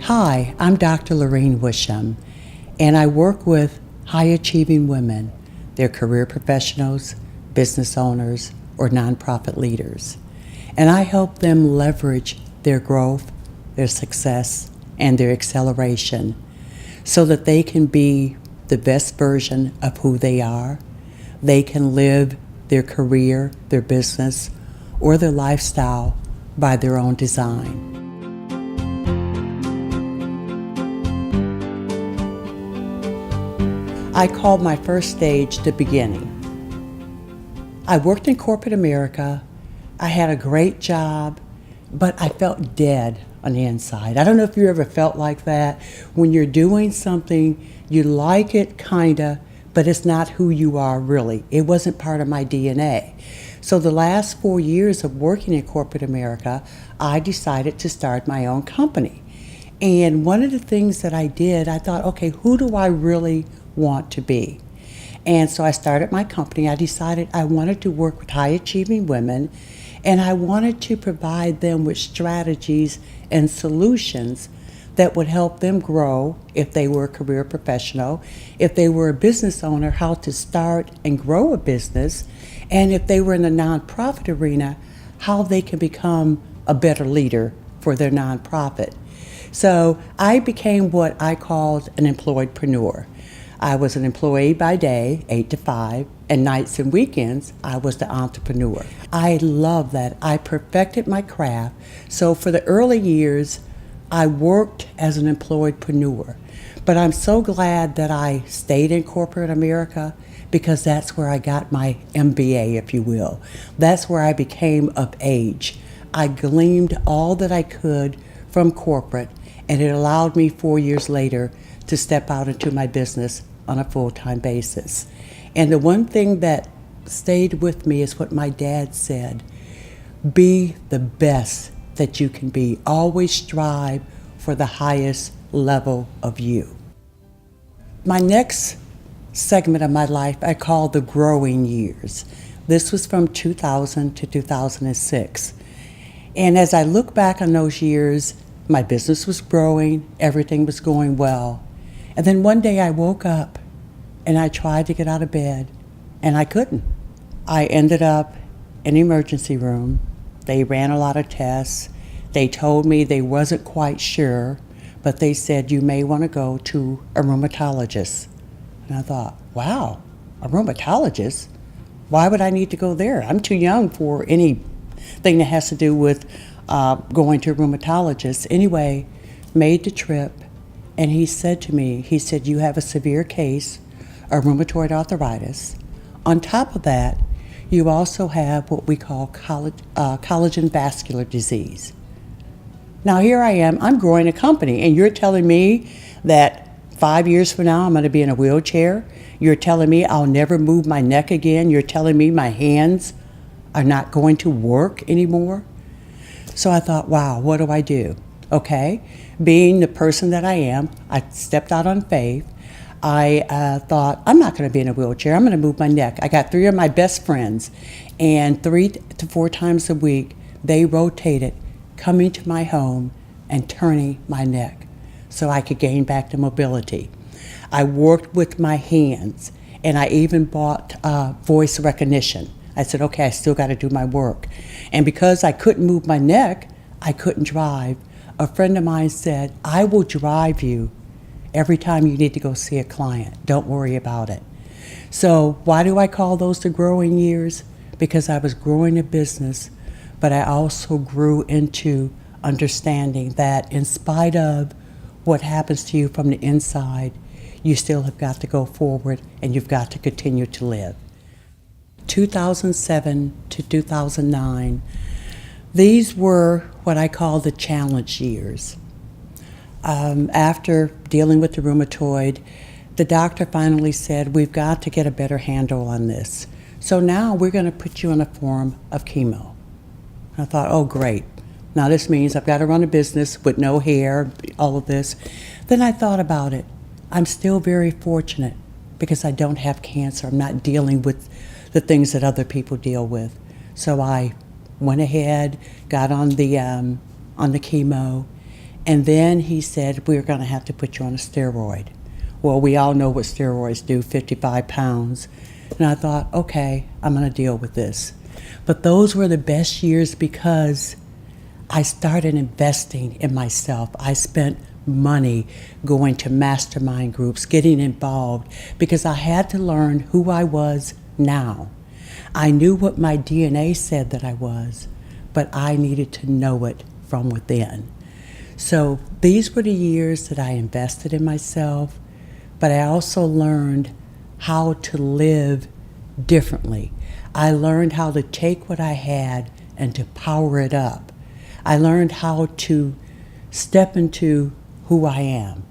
Hi, I'm Dr. Laureen Wishom, and I work with high-achieving women. They're career professionals, business owners, or nonprofit leaders. And I help them leverage their growth, their success, and their acceleration so that they can be the best version of who they are. They can live their career, their business, or their lifestyle by their own design. I call my first stage the beginning. I worked in corporate America. I had a great job, but I felt dead on the inside. I don't know if you ever felt like that. When you're doing something, you like it kinda, but it's not who you are really. It wasn't part of my DNA. So the last 4 years of working in corporate America, I decided to start my own company. And one of the things that I did, I thought, okay, who do I really want to be? And so I started my company. I decided I wanted to work with high-achieving women, and I wanted to provide them with strategies and solutions that would help them grow if they were a career professional, if they were a business owner, how to start and grow a business, and if they were in the nonprofit arena, how they can become a better leader for their nonprofit. So I became what I called an employedpreneur. I was an employee by day, 8 to 5, and nights and weekends, I was the entrepreneur. I love that. I perfected my craft. So for the early years, I worked as an employedpreneur. But I'm so glad that I stayed in corporate America because that's where I got my MBA, if you will. That's where I became of age. I gleaned all that I could from corporate, and it allowed me 4 years later to step out into my business on a full-time basis. And the one thing that stayed with me is what my dad said: be the best that you can be. Always strive for the highest level of you. My next segment of my life I call the growing years. This was from 2000 to 2006. And as I look back on those years, my business was growing, everything was going well. And then one day I woke up and I tried to get out of bed and I couldn't. I ended up in the emergency room. They ran a lot of tests. They told me they wasn't quite sure, but they said you may want to go to a rheumatologist. And I thought, wow, a rheumatologist? Why would I need to go there? I'm too young for anything that has to do with going to a rheumatologist. Anyway, made the trip, and he said to me, you have a severe case of rheumatoid arthritis. On top of that, you also have what we call collagen vascular disease. Now here I am, I'm growing a company, and you're telling me that 5 years from now I'm going to be in a wheelchair? You're telling me I'll never move my neck again? You're telling me my hands are not going to work anymore? So I thought, wow, what do I do? Okay, being the person that I am, I stepped out on faith. I thought, I'm not going to be in a wheelchair. I'm going to move my neck. I got 3 of my best friends, and 3 to 4 times a week, they rotated coming to my home and turning my neck so I could gain back the mobility. I worked with my hands, and I even bought voice recognition. I said, okay, I still got to do my work. And because I couldn't move my neck, I couldn't drive. A friend of mine said, I will drive you every time you need to go see a client. Don't worry about it. So why do I call those the growing years? Because I was growing a business, but I also grew into understanding that in spite of what happens to you from the inside, you still have got to go forward and you've got to continue to live. 2007 to 2009, these were what I call the challenge years. After dealing with the rheumatoid, the doctor finally said, we've got to get a better handle on this. So now we're going to put you on a form of chemo. I thought, oh great. Now this means I've got to run a business with no hair, all of this. Then I thought about it. I'm still very fortunate because I don't have cancer. I'm not dealing with the things that other people deal with. So I went ahead, got on the chemo, And then he said, we're going to have to put you on a steroid. Well, we all know what steroids do, 55 pounds. And I thought, okay, I'm going to deal with this. But those were the best years because I started investing in myself. I spent money going to mastermind groups, getting involved, because I had to learn who I was now. I knew what my DNA said that I was, but I needed to know it from within. So these were the years that I invested in myself, but I also learned how to live differently. I learned how to take what I had and to power it up. I learned how to step into who I am.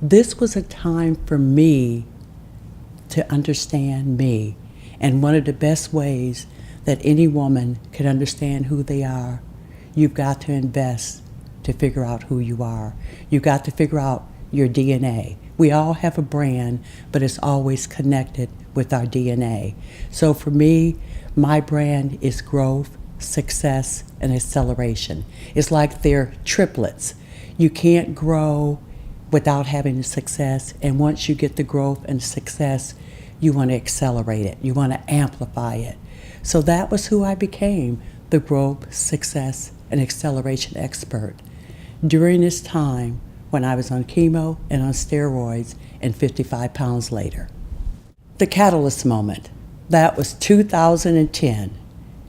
This was a time for me to understand me. And one of the best ways that any woman can understand who they are, you've got to invest to figure out who you are. You've got to figure out your DNA. We all have a brand, but it's always connected with our DNA. So for me, my brand is growth, success, and acceleration. It's like they're triplets. You can't grow without having the success, and once you get the growth and success, you want to accelerate it. You want to amplify it. So that was who I became, the growth, success, and acceleration expert. During this time, when I was on chemo and on steroids and 55 pounds later. The catalyst moment, that was 2010.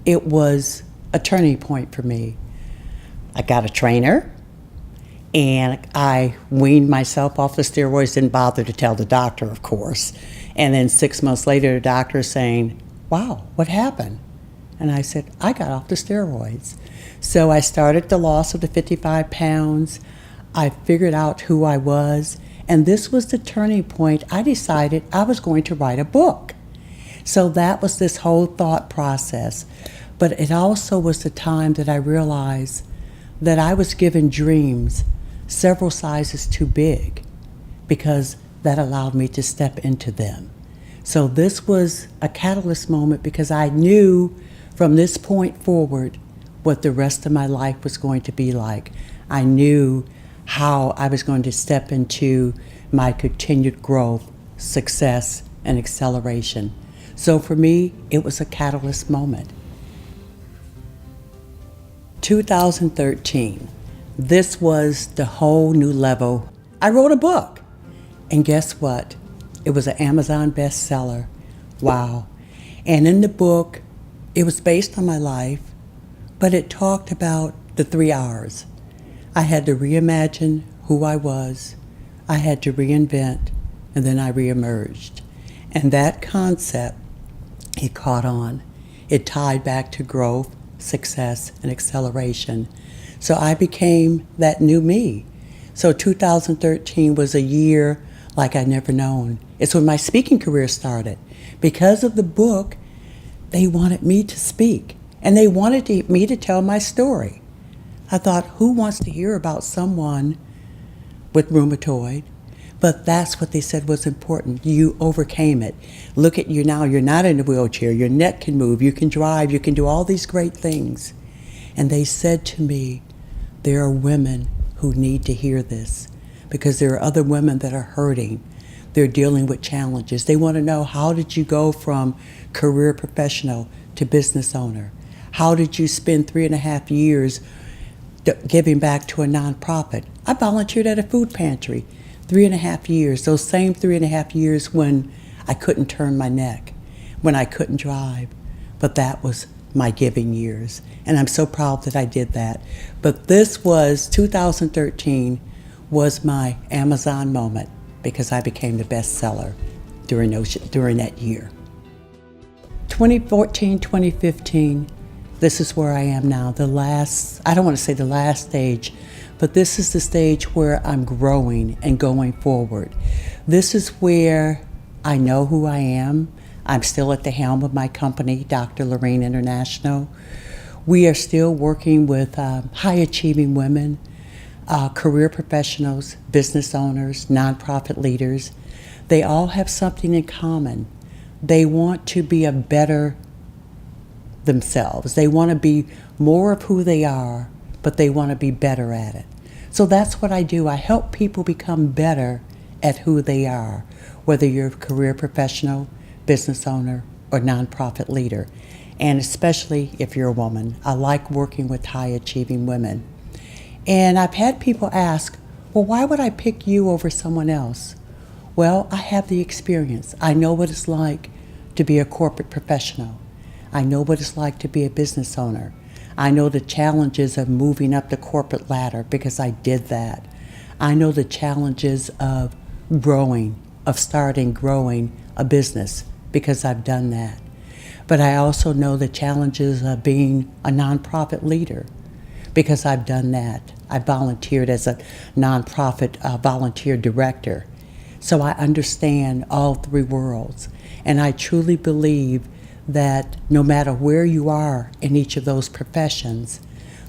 It was a turning point for me. I got a trainer and I weaned myself off the steroids, didn't bother to tell the doctor, of course. And then 6 months later, the doctor saying, wow, what happened? And I said, I got off the steroids. So I started the loss of the 55 pounds. I figured out who I was, and this was the turning point. I decided I was going to write a book. So that was this whole thought process. But it also was the time that I realized that I was given dreams several sizes too big, because that allowed me to step into them. So this was a catalyst moment because I knew from this point forward what the rest of my life was going to be like. I knew how I was going to step into my continued growth, success, and acceleration. So for me, it was a catalyst moment. 2013, this was the whole new level. I wrote a book, and guess what? It was an Amazon bestseller. Wow. And in the book, it was based on my life, but it talked about the 3 R's. I had to reimagine who I was, I had to reinvent, and then I reemerged. And that concept, it caught on. It tied back to growth, success, and acceleration. So I became that new me. So 2013 was a year like I'd never known. It's when my speaking career started. Because of the book, they wanted me to speak, and they wanted me to tell my story. I thought, who wants to hear about someone with rheumatoid? But that's what they said was important. You overcame it. Look at you now. You're not in a wheelchair. Your neck can move. You can drive. You can do all these great things. And they said to me, there are women who need to hear this because there are other women that are hurting. They're dealing with challenges. They want to know, how did you go from career professional to business owner? How did you spend 3.5 years giving back to a nonprofit? I volunteered at a food pantry 3.5 years, those same 3.5 years when I couldn't turn my neck, when I couldn't drive. But that was my giving years, and I'm so proud that I did that. But this was 2013 was my Amazon moment because I became the bestseller during that year. 2014, 2015, this is where I am now. I don't want to say the last stage, but this is the stage where I'm growing and going forward. This is where I know who I am. I'm still at the helm of my company, Dr. Laureen International. We are still working with high-achieving women, career professionals, business owners, nonprofit leaders. They all have something in common. They want to be a better themselves. They want to be more of who they are, but they want to be better at it. So that's what I do. I help people become better at who they are, whether you're a career professional, business owner, or nonprofit leader. And especially if you're a woman. I like working with high achieving women. And I've had people ask, well, why would I pick you over someone else? Well, I have the experience. I know what it's like to be a corporate professional. I know what it's like to be a business owner. I know the challenges of moving up the corporate ladder because I did that. I know the challenges of growing, of starting, growing a business because I've done that. But I also know the challenges of being a nonprofit leader because I've done that. I volunteered as a nonprofit volunteer director. So I understand all three worlds. And I truly believe that no matter where you are in each of those professions,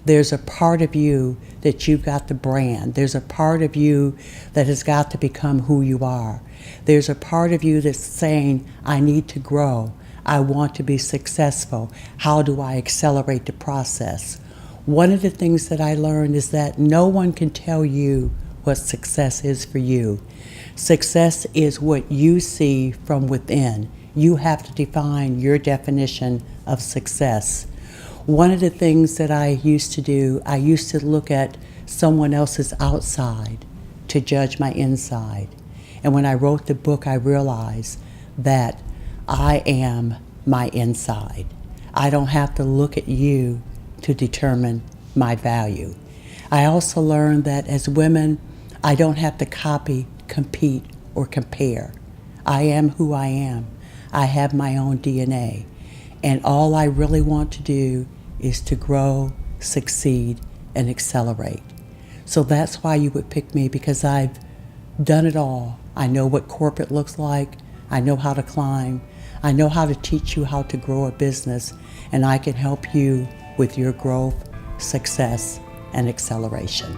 there's a part of you that you've got to brand. There's a part of you that has got to become who you are. There's a part of you that's saying, I need to grow. I want to be successful. How do I accelerate the process? One of the things that I learned is that no one can tell you what success is for you. Success is what you see from within. You have to define your definition of success. One of the things that I used to do, I used to look at someone else's outside to judge my inside. And when I wrote the book, I realized that I am my inside. I don't have to look at you to determine my value. I also learned that as women, I don't have to copy, compete, or compare. I am who I am. I have my own DNA. And all I really want to do is to grow, succeed, and accelerate. So that's why you would pick me, because I've done it all. I know what corporate looks like. I know how to climb. I know how to teach you how to grow a business, and I can help you with your growth, success, and acceleration.